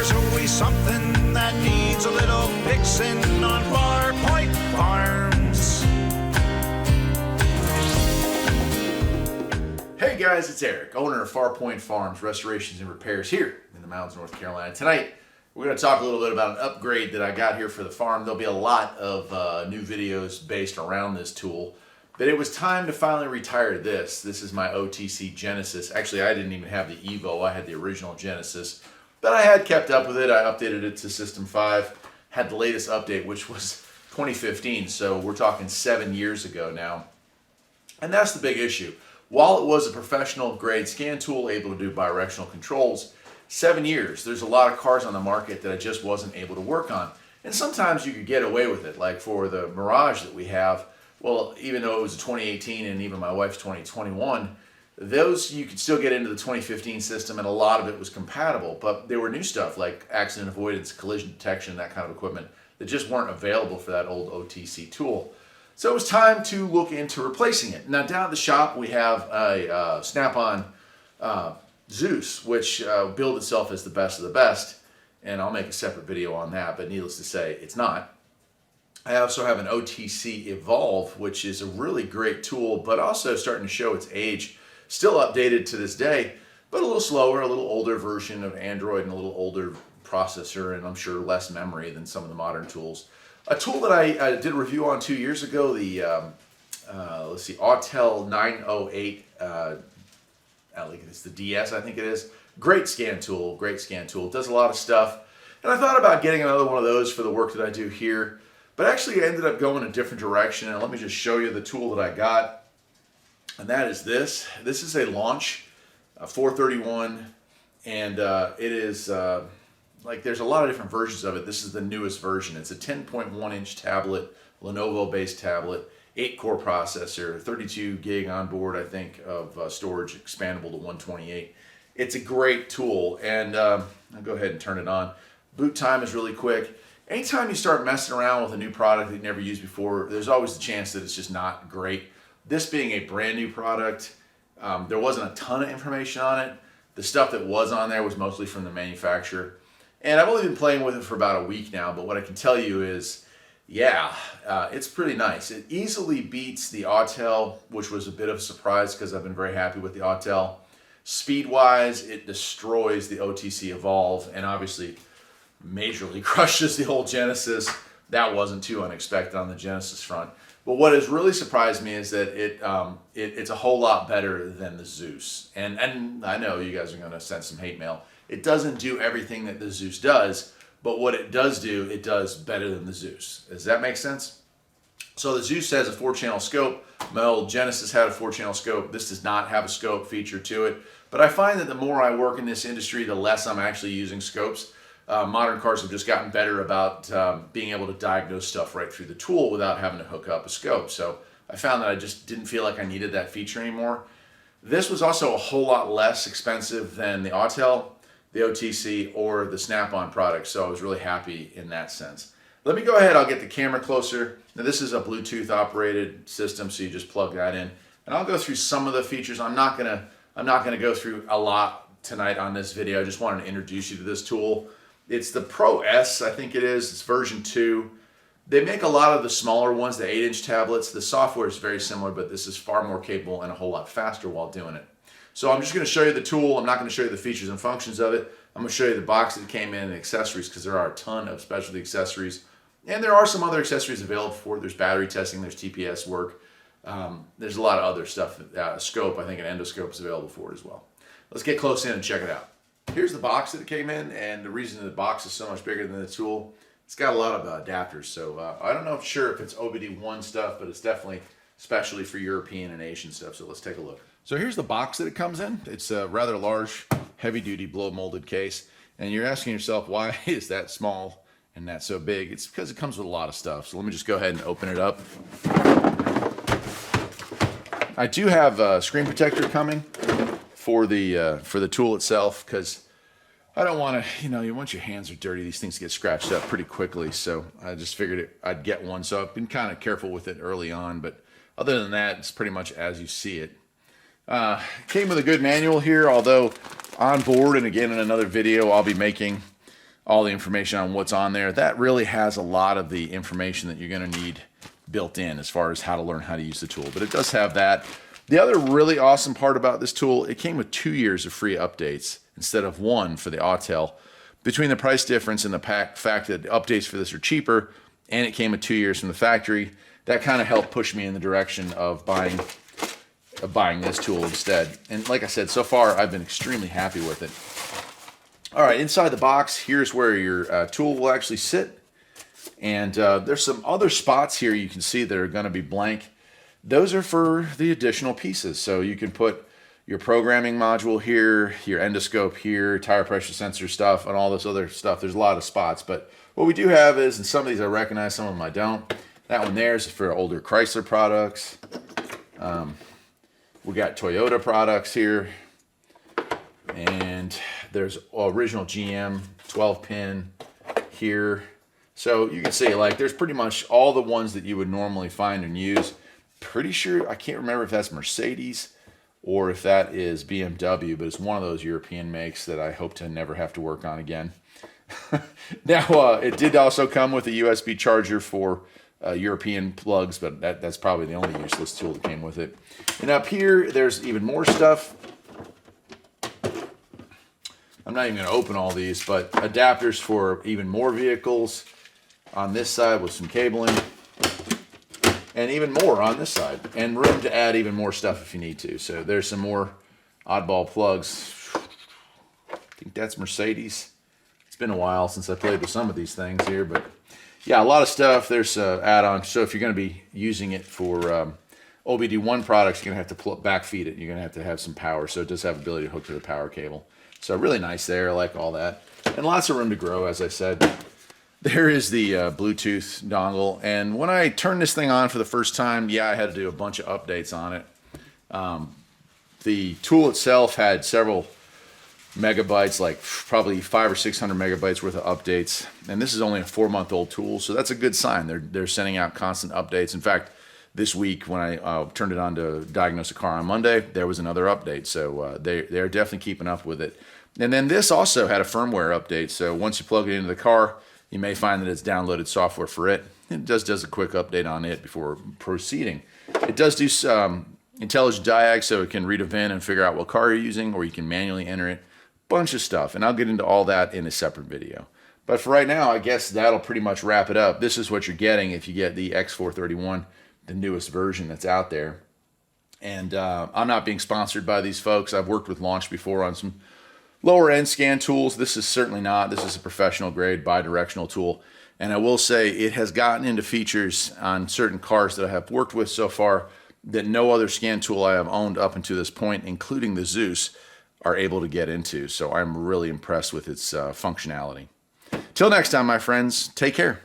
There's always something that needs a little fixing on Farpoint Farms. Hey guys, it's Eric, owner of Farpoint Farms, Restorations and Repairs here in the mountains of North Carolina. Tonight, we're going to talk a little bit about an upgrade that I got here for the farm. There'll be a lot of new videos based around this tool, but it was time to finally retire this. This is my OTC Genisys. Actually, I didn't even have the Evo. I had the original Genisys, but I had kept up with it. I updated it to System 5, had the latest update, which was 2015, so we're talking 7 years ago now. And that's the big issue. While it was a professional grade scan tool able to do bi-directional controls, 7 years, there's a lot of cars on the market that I just wasn't able to work on. And sometimes you could get away with it, like for the Mirage that we have. Well, even though it was a 2018 and even my wife's 2021, those you could still get into the 2015 system, and a lot of it was compatible. But there were new stuff like accident avoidance, collision detection, that kind of equipment that just weren't available for that old OTC tool. So it was time to look into replacing it. Now down at the shop we have a Snap-on Zeus, which billed itself as the best of the best, and I'll make a separate video on that, but needless to say, it's not. I also have an OTC Evolve, which is a really great tool, but also starting to show its age. Still updated to this day, but a little slower, a little older version of Android and a little older processor, and I'm sure less memory than some of the modern tools. A tool that I did a review on 2 years ago, the AUTEL 908, it's the DS, I think it is. Great scan tool, great scan tool. It does a lot of stuff. And I thought about getting another one of those for the work that I do here, but actually I ended up going a different direction. And let me just show you the tool that I got. And that is this. This is a Launch X431, and it is like there's a lot of different versions of it. This is the newest version. It's a 10.1 inch tablet, Lenovo based tablet, 8-core processor, 32 gig on board, I think, of storage, expandable to 128. It's a great tool, and I'll go ahead and turn it on. Boot time is really quick. Anytime you start messing around with a new product that you never used before, there's always the chance that it's just not great. This being a brand new product, there wasn't a ton of information on it. The stuff that was on there was mostly from the manufacturer. And I've only been playing with it for about a week now, but what I can tell you is, yeah, it's pretty nice. It easily beats the AUTEL, which was a bit of a surprise because I've been very happy with the AUTEL. Speed-wise, it destroys the OTC Evolve and obviously majorly crushes the old Genisys. That wasn't too unexpected on the Genisys front. But what has really surprised me is that it's a whole lot better than the Zeus. And I know you guys are going to send some hate mail. It doesn't do everything that the Zeus does, but what it does do, it does better than the Zeus. Does that make sense? So the Zeus has a 4-channel scope. My old Genisys had a 4-channel scope. This does not have a scope feature to it. But I find that the more I work in this industry, the less I'm actually using scopes. Modern cars have just gotten better about being able to diagnose stuff right through the tool without having to hook up a scope. So I found that I just didn't feel like I needed that feature anymore. This was also a whole lot less expensive than the AUTEL, the OTC, or the Snap-on product, so I was really happy in that sense. Let me go ahead, I'll get the camera closer. Now this is a Bluetooth operated system, so you just plug that in. And I'll go through some of the features. I'm not gonna go through a lot tonight on this video. I just wanted to introduce you to this tool. It's the Pro S, I think it is. It's version 2. They make a lot of the smaller ones, the 8-inch tablets. The software is very similar, but this is far more capable and a whole lot faster while doing it. So I'm just going to show you the tool. I'm not going to show you the features and functions of it. I'm going to show you the box that came in and accessories, because there are a ton of specialty accessories. And there are some other accessories available for it. There's battery testing, there's TPS work. There's a lot of other stuff. A scope, I think an endoscope is available for it as well. Let's get close in and check it out. Here's the box that it came in, and the reason the box is so much bigger than the tool, it's got a lot of adapters. So I don't know for sure if it's OBD1 stuff, but it's definitely especially for European and Asian stuff. So let's take a look. So here's the box that it comes in. It's a rather large, heavy-duty blow-molded case. And you're asking yourself, why is that small and that so big? It's because it comes with a lot of stuff. So let me just go ahead and open it up. I do have a screen protector coming for the tool itself, because I don't want to, once your hands are dirty, these things get scratched up pretty quickly. So I just figured I'd get one. So I've been kind of careful with it early on, but other than that, it's pretty much as you see it. Came with a good manual here, although on board, and again in another video I'll be making all the information on what's on there. That really has a lot of the information that you're going to need built in as far as how to learn how to use the tool. But it does have that. The other really awesome part about this tool, it came with 2 years of free updates instead of 1 for the AUTEL. Between the price difference and the fact that updates for this are cheaper, and it came with 2 years from the factory, that kind of helped push me in the direction of buying this tool instead. And like I said, so far I've been extremely happy with it. All right, inside the box, here's where your tool will actually sit. And there's some other spots here you can see that are going to be blank. Those are for the additional pieces. So you can put your programming module here, your endoscope here, tire pressure sensor stuff, and all this other stuff. There's a lot of spots. But what we do have is, and some of these I recognize, some of them I don't. That one there is for older Chrysler products. We got Toyota products here. And there's original GM 12-pin here. So you can see, like, there's pretty much all the ones that you would normally find and use. Pretty sure, I can't remember if that's Mercedes or if that is BMW, but it's one of those European makes that I hope to never have to work on again. Now, it did also come with a USB charger for European plugs, but that's probably the only useless tool that came with it. And up here, there's even more stuff. I'm not even going to open all these, but adapters for even more vehicles on this side with some cabling, and even more on this side, and room to add even more stuff if you need to. So there's some more oddball plugs. I think that's Mercedes. It's been a while since I played with some of these things here, but yeah, a lot of stuff. There's add-ons. So if you're going to be using it for OBD1 products, you're going to have to backfeed it. You're going to have some power, so it does have ability to hook to the power cable. So really nice there. I like all that. And lots of room to grow, as I said. There is the Bluetooth dongle. And when I turned this thing on for the first time, yeah, I had to do a bunch of updates on it. The tool itself had several megabytes, like probably 500 or 600 megabytes worth of updates. And this is only a 4-month-old tool, so that's a good sign. They're sending out constant updates. In fact, this week when I turned it on to diagnose a car on Monday, there was another update. So they're definitely keeping up with it. And then this also had a firmware update. So once you plug it into the car, you may find that it's downloaded software for it. It does a quick update on it before proceeding. It does do intelligent diag, so it can read a VIN and figure out what car you're using, or you can manually enter it. Bunch of stuff, and I'll get into all that in a separate video. But for right now, I guess that'll pretty much wrap it up. This is what you're getting if you get the X431, the newest version that's out there. And I'm not being sponsored by these folks. I've worked with Launch before on some lower end scan tools. This is certainly not. This is a professional grade bi-directional tool. And I will say it has gotten into features on certain cars that I have worked with so far that no other scan tool I have owned up until this point, including the Zeus, are able to get into. So I'm really impressed with its functionality. Till next time, my friends, take care.